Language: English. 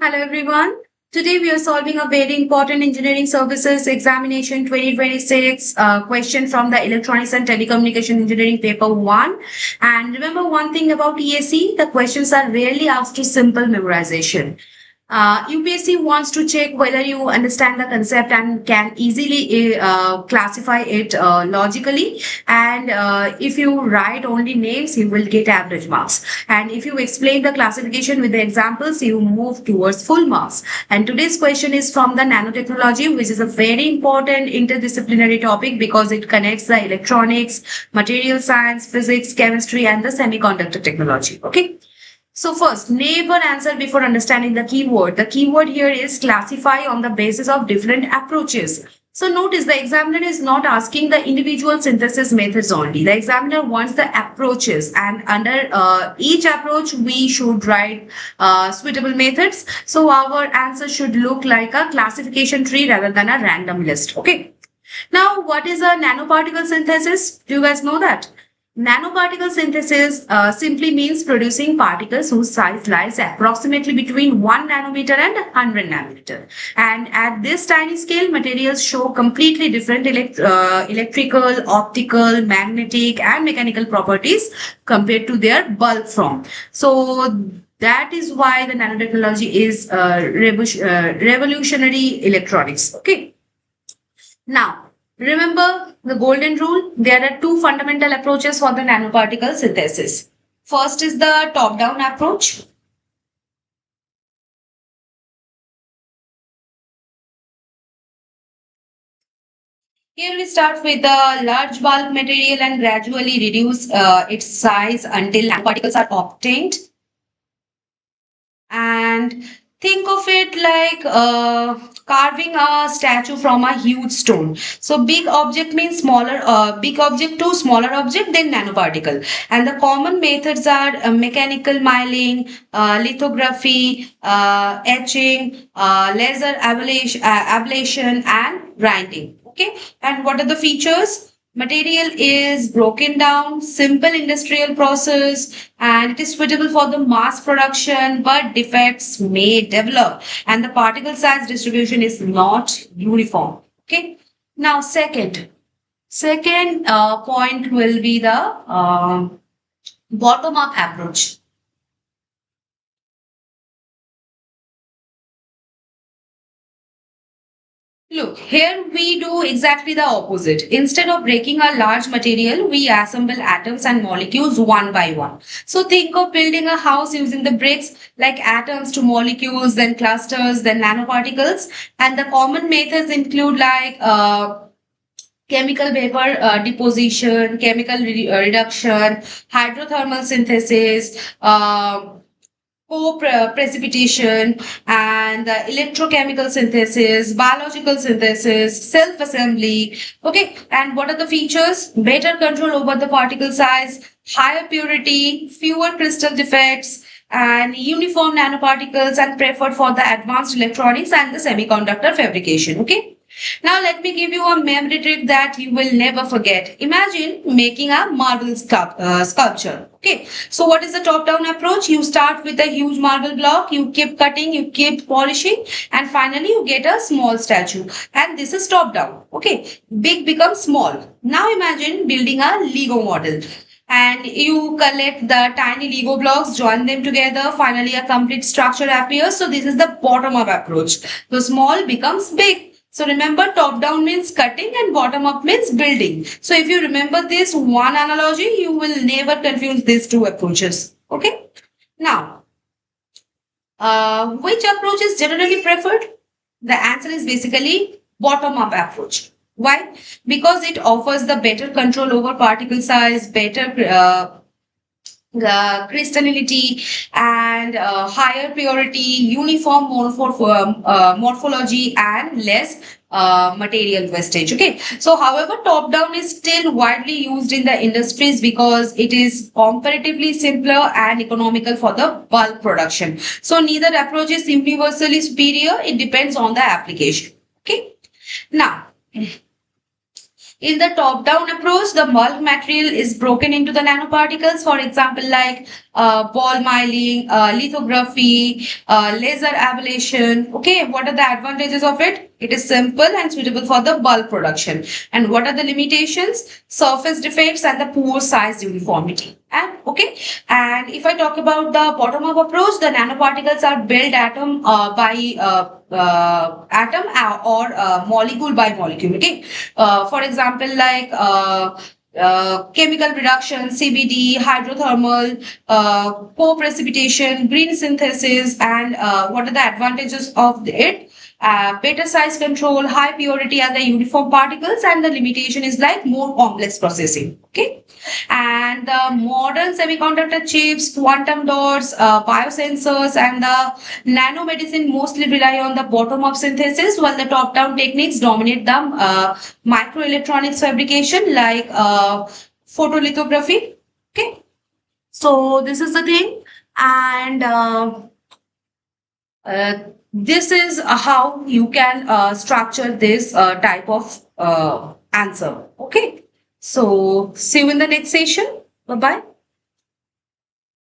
Hello everyone. Today we are solving a very important engineering services examination 2026 question from the electronics and telecommunication engineering paper 1. And remember one thing about ESE, the questions are rarely asked to simple memorization. UPSC wants to check whether you understand the concept and can easily classify it logically. And if you write only names, you will get average marks. And if you explain the classification with the examples, you move towards full marks. And today's question is from the nanotechnology, which is a very important interdisciplinary topic because it connects the electronics, material science, physics, chemistry, and the semiconductor technology. Okay. So first, never answer before understanding the keyword. The keyword here is classify on the basis of different approaches. So notice the examiner is not asking the individual synthesis methods only. The examiner wants the approaches, and under each approach we should write suitable methods. So our answer should look like a classification tree rather than a random list. Okay. Now, what is a nanoparticle synthesis? Do you guys know that? Nanoparticle synthesis simply means producing particles whose size lies approximately between 1 nanometer and 100 nanometer. And at this tiny scale, materials show completely different electrical, optical, magnetic, and mechanical properties compared to their bulk form. So that is why the nanotechnology is revolutionary electronics. Okay. Now, remember the golden rule? There are two fundamental approaches for the nanoparticle synthesis. First is the top-down approach. Here we start with the large bulk material and gradually reduce its size until nanoparticles are obtained. And think of it like carving a statue from a huge stone. So big object means smaller, big object to smaller object, then nanoparticle. And the common methods are mechanical milling, lithography, etching, laser ablation, and grinding. Okay. And what are the features? Material is broken down, simple industrial process, and it is suitable for the mass production, but defects may develop, and the particle size distribution is not uniform. Okay. Now, second point will be the bottom-up approach. Look, here we do exactly the opposite. Instead of breaking a large material, we assemble atoms and molecules one by one. So think of building a house using the bricks like atoms to molecules, then clusters, then nanoparticles. And the common methods include like chemical vapor deposition, chemical reduction, hydrothermal synthesis, co-precipitation, and electrochemical synthesis, biological synthesis, self-assembly. Okay, and what are the features? Better control over the particle size, higher purity, fewer crystal defects, and uniform nanoparticles, and preferred for the advanced electronics and the semiconductor fabrication. Okay. Now let me give you a memory trick that you will never forget. Imagine making a marble sculpture. Okay, so what is the top-down approach? You start with a huge marble block, you keep cutting, you keep polishing, and finally you get a small statue. And this is top-down. Okay, big becomes small. Now imagine building a Lego model. And you collect the tiny Lego blocks, join them together, finally a complete structure appears. So this is the bottom-up approach. So small becomes big. So remember, top down means cutting and bottom up means building. So if you remember this one analogy, you will never confuse these two approaches. Okay. Now, which approach is generally preferred? The answer is basically bottom up approach. Why? Because it offers the better control over particle size, better crystallinity, and higher purity, uniform morphology, and less material wastage. Okay. So, however, top down is still widely used in the industries because it is comparatively simpler and economical for the bulk production. So, neither approach is universally superior. It depends on the application. Okay. Now, In the top-down approach, the bulk material is broken into the nanoparticles, for example, like ball milling, lithography, laser ablation. Okay, what are the advantages of it? It is simple and suitable for the bulk production. And what are the limitations? Surface defects and the poor size uniformity. And okay, and if I talk about the bottom-up approach, the nanoparticles are built atom or molecule by molecule. Okay, for example, like chemical reduction, CBD, hydrothermal, co-precipitation, green synthesis, and what are the advantages of it? Better size control, high purity and the uniform particles, and the limitation is like more complex processing. Okay, and the modern semiconductor chips, quantum dots, biosensors, and the nanomedicine mostly rely on the bottom-up synthesis, while the top-down techniques dominate the microelectronics fabrication, like photolithography. Okay, so this is the thing, and this is how you can structure this type of answer. Okay, so see you in the next session. Bye bye.